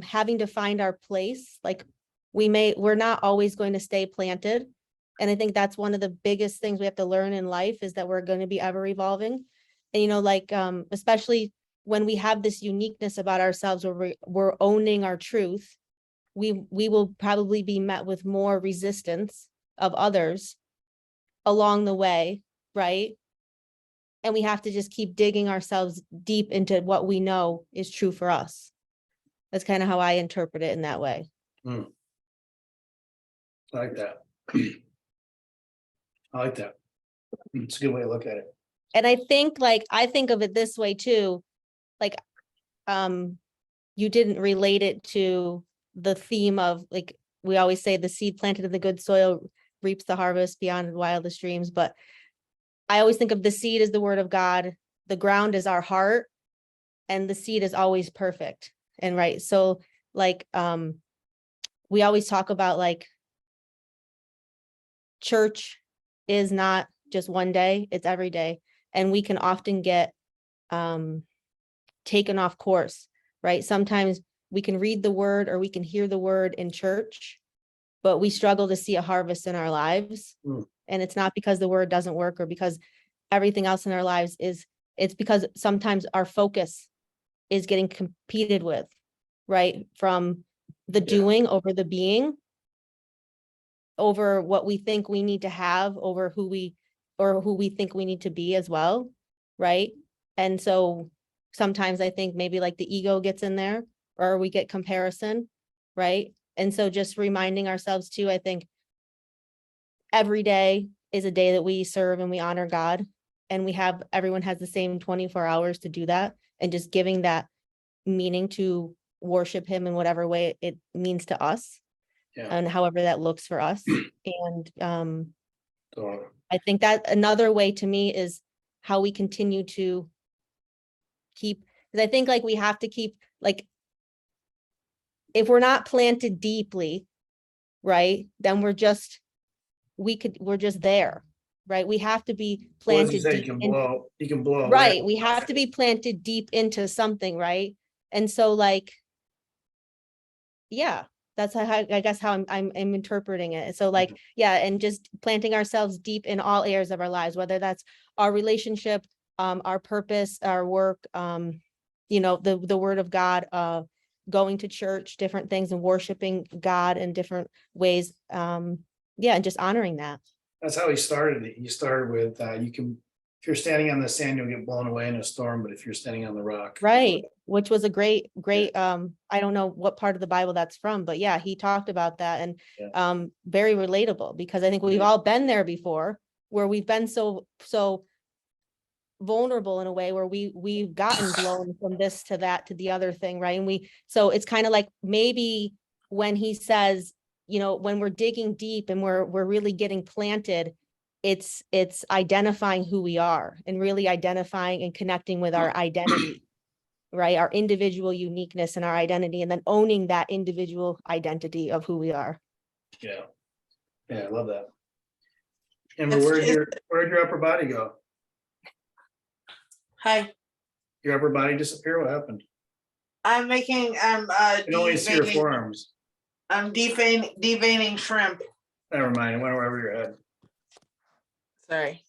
having to find our place, like we're not always going to stay planted. And I think that's one of the biggest things we have to learn in life is that we're going to be ever evolving. And, especially when we have this uniqueness about ourselves where we're owning our truth, we will probably be met with more resistance of others along the way, right? And we have to just keep digging ourselves deep into what we know is true for us. That's kind of how I interpret it in that way. I like that. I like that. It's a good way to look at it. And I think of it this way too, like, you didn't relate it to the theme of like, we always say the seed planted in the good soil reaps the harvest beyond wildest dreams. But I always think of the seed as the word of God. The ground is our heart and the seed is always perfect. And right. So like, we always talk about like church is not just one day, it's every day. And we can often get taken off course, right? Sometimes we can read the word or we can hear the word in church, but we struggle to see a harvest in our lives. And it's not because the word doesn't work or because everything else in our lives it's because sometimes our focus is getting competed with, right? From the doing over the being, over what we think we need to have, over who we think we need to be as well, right? And so sometimes I think maybe like the ego gets in there or we get comparison, right? And so just reminding ourselves too, I think every day is a day that we serve and we honor God, and everyone has the same 24 hours to do that, and just giving that meaning to worship him in whatever way it means to us. Yeah. And however that looks for us. And So, I think that another way to me is how we continue to keep, because I think like we have to keep, like, if we're not planted deeply, right, then we're just there, right? We have to be what does he planted say? deep. You can blow away. Right, we have to be planted deep into something, right? And so like, yeah, that's how I guess how I'm interpreting it. So like, yeah, and just planting ourselves deep in all areas of our lives, whether that's our relationship, our purpose, our work, the word of God, going to church, different things, and worshiping God in different ways. And just honoring that. That's how he started it. He started with if you're standing on the sand, you'll get blown away in a storm, but if you're standing on the rock. Right, which was a great, I don't know what part of the Bible that's from, but yeah, he talked about that, and very relatable, because I think we've all been there before, where we've been so vulnerable in a way where we've gotten blown from this to that to the other thing, right? And so it's kind of like maybe when he says, when we're digging deep and we're really getting planted, it's identifying who we are and really identifying and connecting with our identity, right? Our individual uniqueness and our identity, and then owning that individual identity of who we are. Yeah, I love that. Amber, where'd your upper body go? Hi, Your upper body disappear? What happened? I'm making, I can only see your deveining, forearms. I'm deveining shrimp. Never mind, it went over your head. Sorry.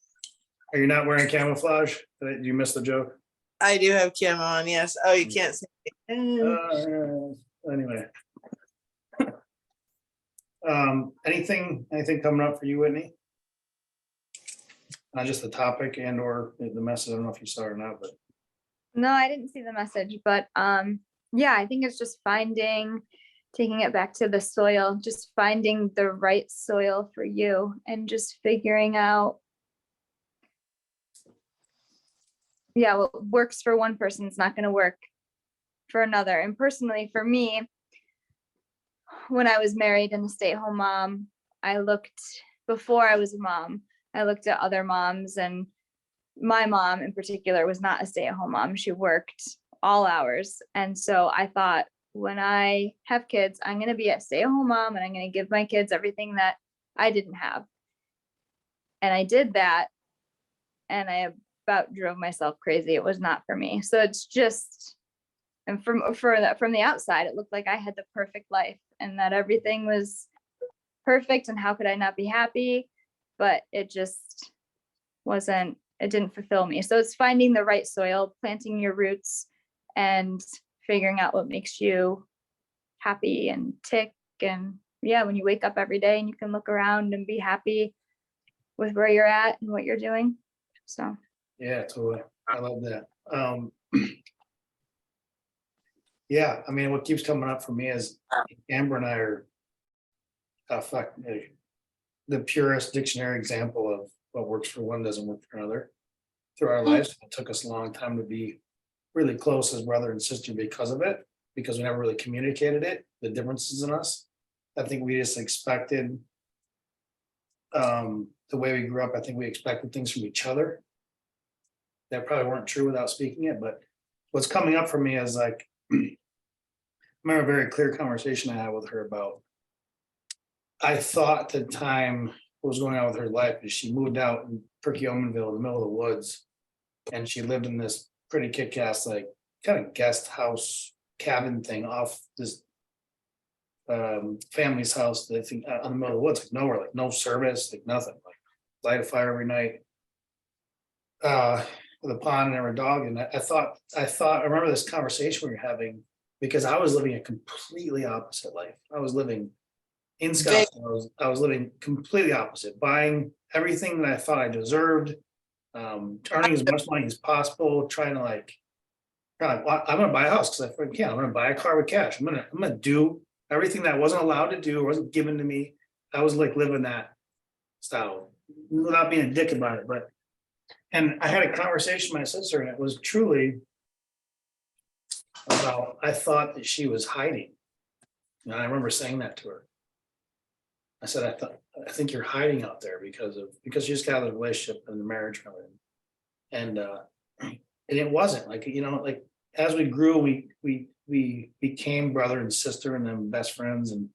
Are you not wearing camouflage? Did you miss the joke? I do have camo on, yes. Oh, you can't see. Anyway. Anything coming up for you, Whitney? Not just the topic and or the message. I don't know if you saw it or not, but No, I didn't see the message, but yeah, I think it's just taking it back to the soil, just finding the right soil for you and just figuring out, yeah, what works for one person is not going to work for another. And personally, for me, when I was married and a stay-at-home mom, before I was a mom, I looked at other moms, and my mom in particular was not a stay-at-home mom. She worked all hours. And so I thought, when I have kids, I'm going to be a stay-at-home mom and I'm going to give my kids everything that I didn't have. And I did that. And I about drove myself crazy. It was not for me. So it's just, and from the outside, it looked like I had the perfect life and that everything was perfect. And how could I not be happy? But it just wasn't, it didn't fulfill me. So it's finding the right soil, planting your roots, and figuring out what makes you happy and tick. And yeah, when you wake up every day and you can look around and be happy with where you're at and what you're doing. So yeah, totally. I love that. Yeah, I mean, what keeps coming up for me is Amber and I are the purest dictionary example of what works for one doesn't work for another through our lives. It took us a long time to be really close as brother and sister because of it, because we never really communicated it, the differences in us. I think we just expected, the way we grew up, I think we expected things from each other that probably weren't true without speaking it. But what's coming up for me is like, I remember a very clear conversation I had with her about, I thought the time what was going on with her life is she moved out in Perkiomenville in the middle of the woods, and she lived in this pretty kick-ass, like kind of guest house cabin thing off this family's house. That I think out in the middle of the woods, like nowhere, like no service, like nothing, like light a fire every night. With a pond and her dog. And I remember this conversation we were having because I was living a completely opposite life. I was living in Scottsdale. I was living completely opposite, buying everything that I thought I deserved, earning as much money as possible, trying to I'm gonna buy a house because I freaking can. I'm gonna buy a car with cash. I'm gonna do everything that I wasn't allowed to do or wasn't given to me. I was like living that style without being a dick about it. And I had a conversation with my sister, and it was truly about, I thought that she was hiding. And I remember saying that to her. I said, I think you're hiding out there because you just got out of the relationship and the marriage and it wasn't like, like as we grew, we became brother and sister and then best friends, and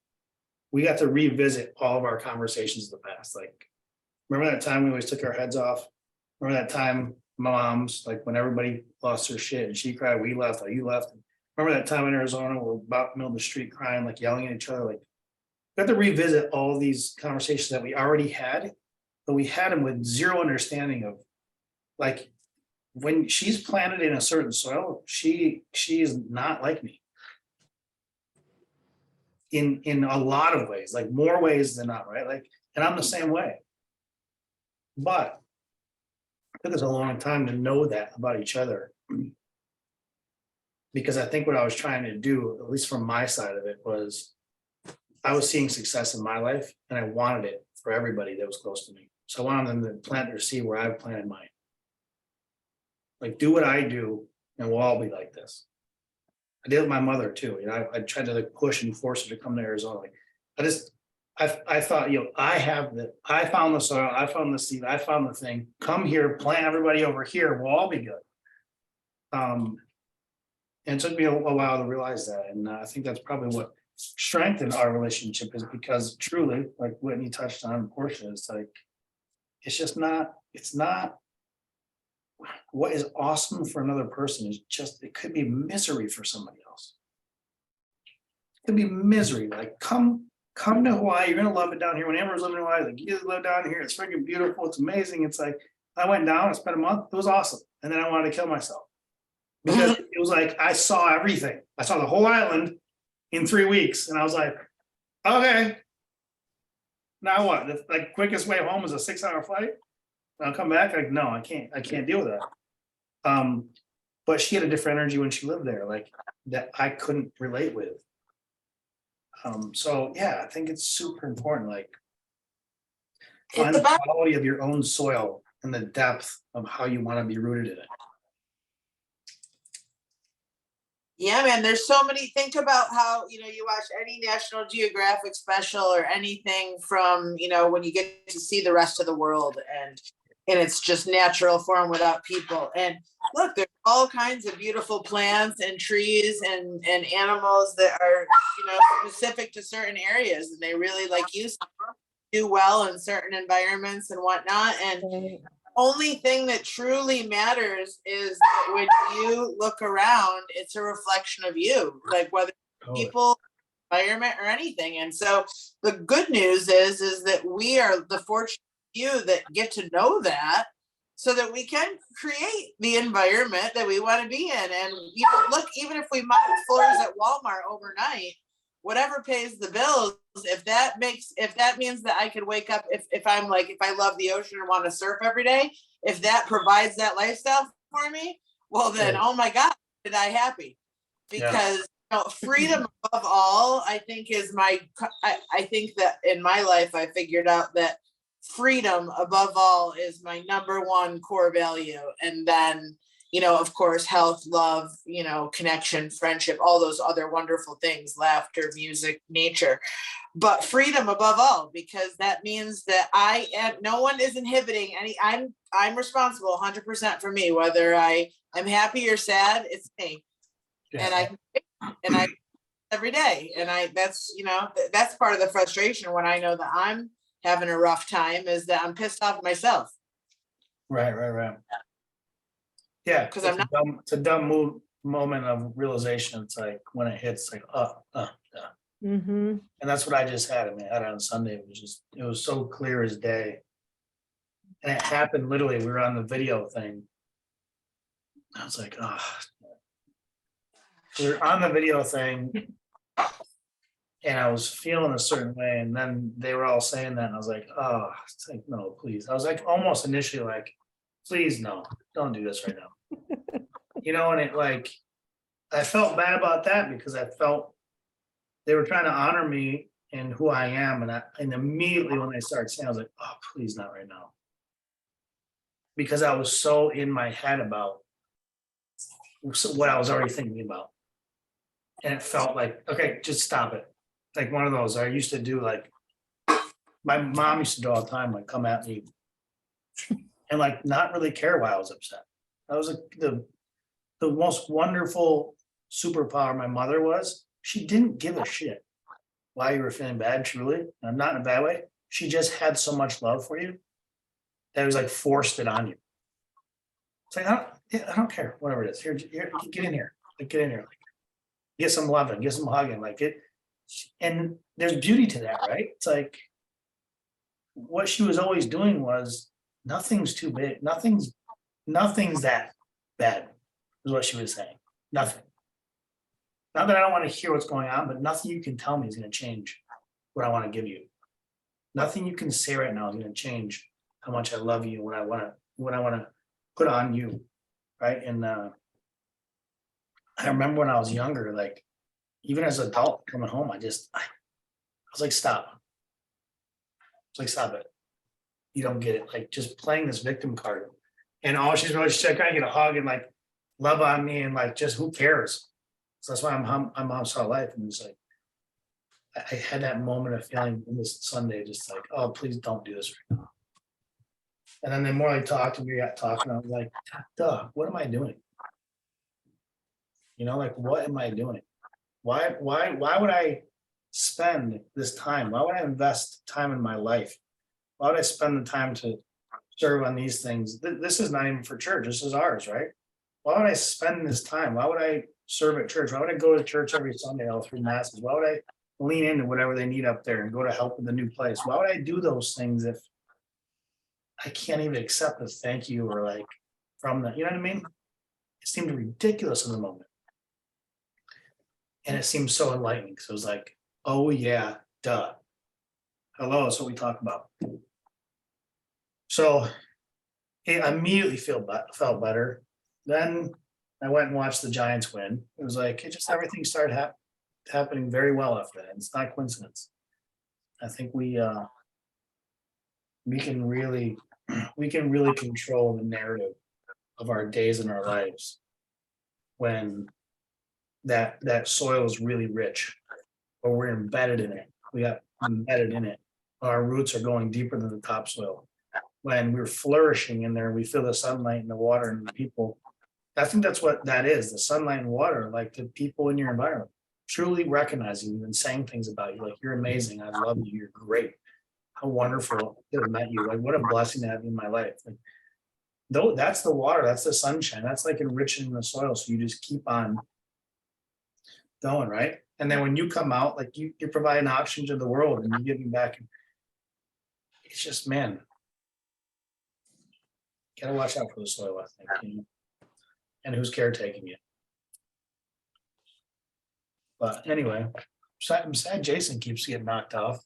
we got to revisit all of our conversations of the past. Like, remember that time we always took our heads off? Remember that time my mom's, like when everybody lost their shit and she cried, we left, like you left. Remember that time in Arizona, we're about in the middle of the street crying, like yelling at each other, like we have to revisit all these conversations that we already had, but we had them with zero understanding of, like, when she's planted in a certain soil, she is not like me. In a lot of ways, like more ways than not, right? Like, and I'm the same way. But it took us a long time to know that about each other. Because I think what I was trying to do, at least from my side of it, was I was seeing success in my life and I wanted it for everybody that was close to me. So I wanted them to plant their seed where I planted mine. Like, do what I do and we'll all be like this. I did with my mother too. I tried to like push and force her to come to Arizona. Like, I thought, I found the soil, I found the seed, I found the thing. Come here, plant everybody over here, we'll all be good. And it took me a while to realize that. And I think that's probably what strengthened our relationship, is because truly, like Whitney touched on, Portia, is like, it's not what is awesome for another person is just, it could be misery for somebody else. It could be misery. Like, come to Hawaii, you're gonna love it down here. When Amber's living in Hawaii, like, you live down here, it's freaking beautiful, it's amazing. It's like, I went down, I spent a month, it was awesome, and then I wanted to kill myself. Because it was like, I saw everything, I saw the whole island in 3 weeks, and I was like, okay. Now what, the like quickest way home is a 6-hour flight? I'll come back, like, no, I can't deal with that. But she had a different energy when she lived there, like, that I couldn't relate with. So yeah, I think it's super important, like. Find It's the about quality of your own soil and the depth of how you want to be rooted in it. Yeah, man, there's so many. Think about how, you watch any National Geographic special or anything from, when you get to see the rest of the world and it's just natural form without people. And look, there's all kinds of beautiful plants and trees and animals that are, specific to certain areas, and they really, like you said, do well in certain environments and whatnot. And only thing that truly matters is that when you look around, it's a reflection of you, like whether people, environment, or anything. And so the good news is that we are the fortunate few that get to know that, so that we can create the environment that we want to be in. And look, even if we mop floors at Walmart overnight, whatever pays the bills, if that means that I could wake up, if I love the ocean and want to surf every day, if that provides that lifestyle for me, well then, oh my God, did I happy? Because freedom above all, I think I think that in my life, I figured out that freedom above all is my number one core value. And then, of course, health, love, connection, friendship, all those other wonderful things, laughter, music, nature, but freedom above all, because that means that no one is inhibiting I'm responsible 100% for me, whether I am happy or sad, it's me. Yeah. And I every day. And that's part of the frustration when I know that I'm having a rough time, is that I'm pissed off at myself. Right. Yeah, because it's a dumb moment of realization. It's like when it hits, like, Mm-hmm. And that's what I just had. I had it on Sunday. It was so clear as day. And it happened literally. We were on the video thing. I was like, we were on the video thing, and I was feeling a certain way, and then they were all saying that, and I was like, it's like, no, please. I was like, almost initially like, please, no, don't do this right now. And it, like, I felt bad about that, because I felt they were trying to honor me and who I am, and immediately when they started saying, I was like, oh, please, not right now. Because I was so in my head about what I was already thinking about. And it felt like, okay, just stop it. Like one of those I used to do, like my mom used to do all the time, like come at me and like not really care why I was upset. That was the most wonderful superpower my mother was. She didn't give a shit why you were feeling bad, truly. I'm not in a bad way. She just had so much love for you that it was like forced it on you. It's like, I don't care, whatever it is. Here, get in here. Like, get in here. Like, get some loving, get some hugging. Like it. And there's beauty to that, right? It's like what she was always doing was nothing's too big. Nothing's that bad, is what she was saying. Nothing. Not that I don't want to hear what's going on, but nothing you can tell me is going to change what I want to give you. Nothing you can say right now is going to change how much I love you, what I want to put on you, right? And I remember when I was younger, like even as an adult coming home, I was like, stop. It's like, stop it. You don't get it. Like just playing this victim card. And all she's really like, I get a hug and like love on me and like, just who cares? So that's why I'm mom's whole life. And it's like, I had that moment of feeling in this Sunday, just like, oh, please don't do this right now. And then the more they talked to me, got talking, I was like, duh, what am I doing? Like, what am I doing? Why would I spend this time? Why would I invest time in my life? Why would I spend the time to serve on these things? This is not even for church. This is ours, right? Why would I spend this time? Why would I serve at church? Why would I go to church every Sunday all through masses? Why would I lean into whatever they need up there and go to help with the new place? Why would I do those things if I can't even accept a thank you or like from the, you know what I mean? It seemed ridiculous in the moment. And it seemed so enlightening, because it was like, oh yeah, duh. Hello, that's what we talk about. So it immediately felt better. Then I went and watched the Giants win. It was like, it just, everything started happening very well after that. It's not coincidence. I think we can really control the narrative of our days and our lives when that soil is really rich, or we're embedded in it. We got embedded in it. Our roots are going deeper than the topsoil. When we're flourishing in there, we feel the sunlight and the water and the people. I think that's what that is, the sunlight and water, like the people in your environment, truly recognizing you and saying things about you, like, you're amazing, I love you, you're great. How wonderful to have met you. Like, what a blessing to have you in my life. Like, though, that's the water, that's the sunshine, that's like enriching the soil. So you just keep on going, right? And then when you come out, like you're providing oxygen to the world and you're giving back. It's just, man, gotta watch out for the soil, I think, you know? And who's caretaking it. But anyway, I'm sad Jason keeps getting knocked off.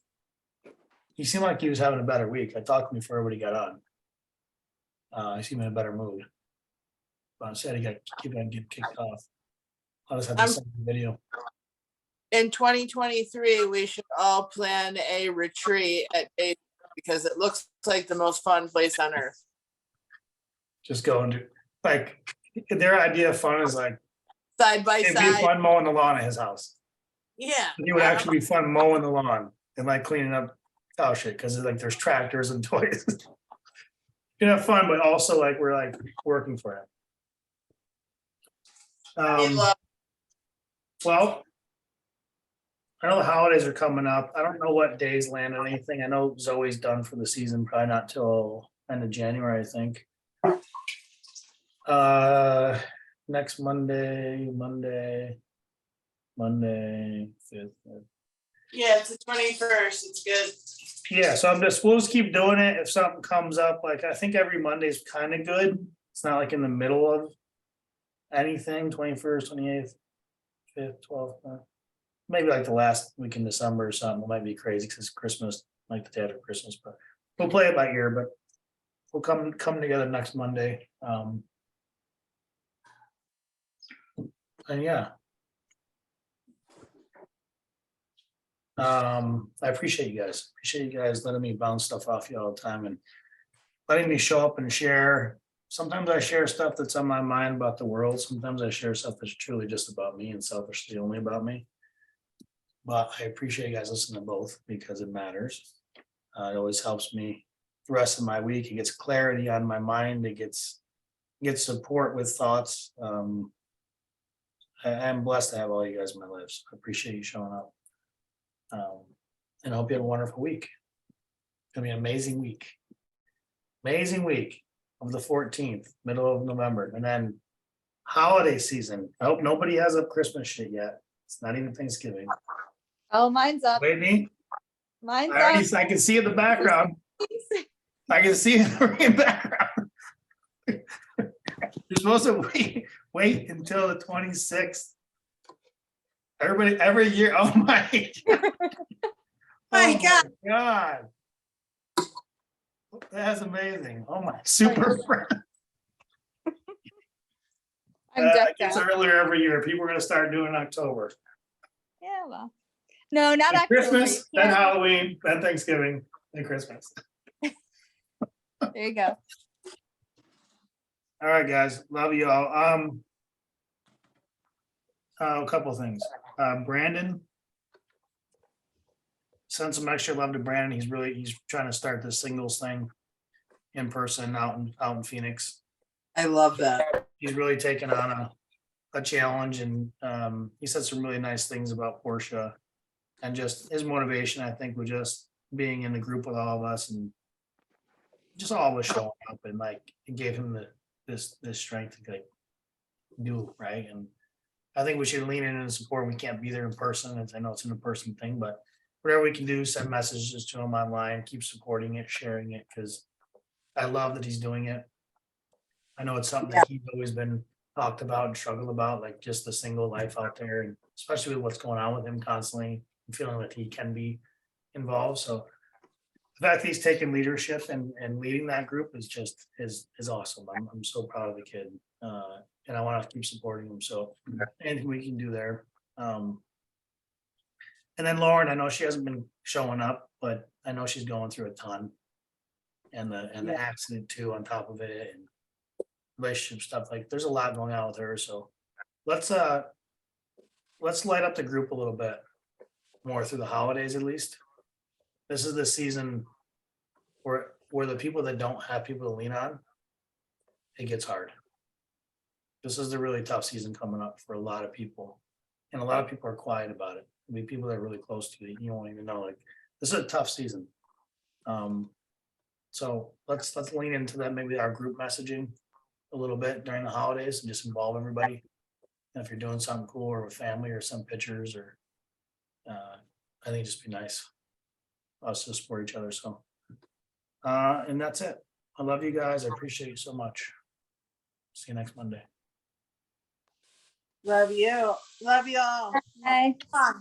He seemed like he was having a better week. I talked to him before everybody got on. He seemed in a better mood. But I'm sad he got keep on getting kicked off. I'll just have to send the video. In 2023, we should all plan a retreat at Bay because it looks like the most fun place on earth. Just go and do, like, their idea of fun is like, Side by it'd be side. fun mowing the lawn at his house. Yeah. It would actually be fun mowing the lawn and like cleaning up cow shit, because like there's tractors and toys. You have fun, but also like we're like working for it. Well, I know the holidays are coming up. I don't know what days land on anything. I know Zoe's done for the season, probably not till end of January, I think. Next Monday, 5th. Yeah, it's the 21st. It's good. Yeah, so we'll just keep doing it. If something comes up, like I think every Monday is kind of good. It's not like in the middle of anything, 21st, 28th, 5th, 12th. Maybe like the last week in December or something. It might be crazy because it's Christmas, like the day after Christmas, but we'll play it by ear, but we'll come together next Monday. And yeah. I appreciate you guys. Appreciate you guys letting me bounce stuff off you all the time and letting me show up and share. Sometimes I share stuff that's on my mind about the world. Sometimes I share stuff that's truly just about me and selfishly only about me. But I appreciate you guys listening to both because it matters. It always helps me the rest of my week. It gets clarity on my mind. It gets support with thoughts. I'm blessed to have all you guys in my life. So I appreciate you showing up. And I hope you have a wonderful week. It's gonna be an amazing week. Amazing week of the 14th, middle of November, and then holiday season. I hope nobody has up Christmas shit yet. It's not even Thanksgiving. Oh, mine's up. Whitney, Mine's I can see in the background. I can see in the background. You're supposed to wait until the 26th. Everybody, every year. Oh my. My God. God. That's amazing. Oh my, super friend. I'm It decked gets out. earlier every year. People are gonna start doing October. Yeah, well. No, not Then October. Christmas, You then can't- Halloween, then Thanksgiving, then Christmas. There you go. All right, guys. Love you all. A couple of things. Brandon. Send some extra love to Brandon. He's trying to start this singles thing in person out in Phoenix. I love that. He's really taken on a challenge, and he said some really nice things about Portia and just his motivation, I think, was just being in the group with all of us and just all of us showing up, and like it gave him this strength to like do right. And I think we should lean in and support. We can't be there in person, as I know it's an in-person thing, but whatever we can do, send messages to him online, keep supporting it, sharing it, because I love that he's doing it. I know it's something that he's always been talked about and struggled about, like just the single life out there, and especially with what's going on with him constantly, and feeling that he can be involved. So the fact that he's taking leadership and leading that group is just is awesome. I'm so proud of the kid. And I want to keep supporting him. So anything we can do there. And then Lauren, I know she hasn't been showing up, but I know she's going through a ton. And the accident too on top of it, and relationship stuff, like there's a lot going on with her. So let's light up the group a little bit more through the holidays at least. This is the season where the people that don't have people to lean on, it gets hard. This is the really tough season coming up for a lot of people. And a lot of people are quiet about it. I mean, people that are really close to you, you won't even know, like, this is a tough season. So let's lean into that, maybe our group messaging a little bit during the holidays and just involve everybody. And if you're doing something cool or with family or some pictures or I think it'd just be nice us to support each other. So and that's it. I love you guys. I appreciate you so much. See you next Monday. Love you. Love y'all. Bye. Come on.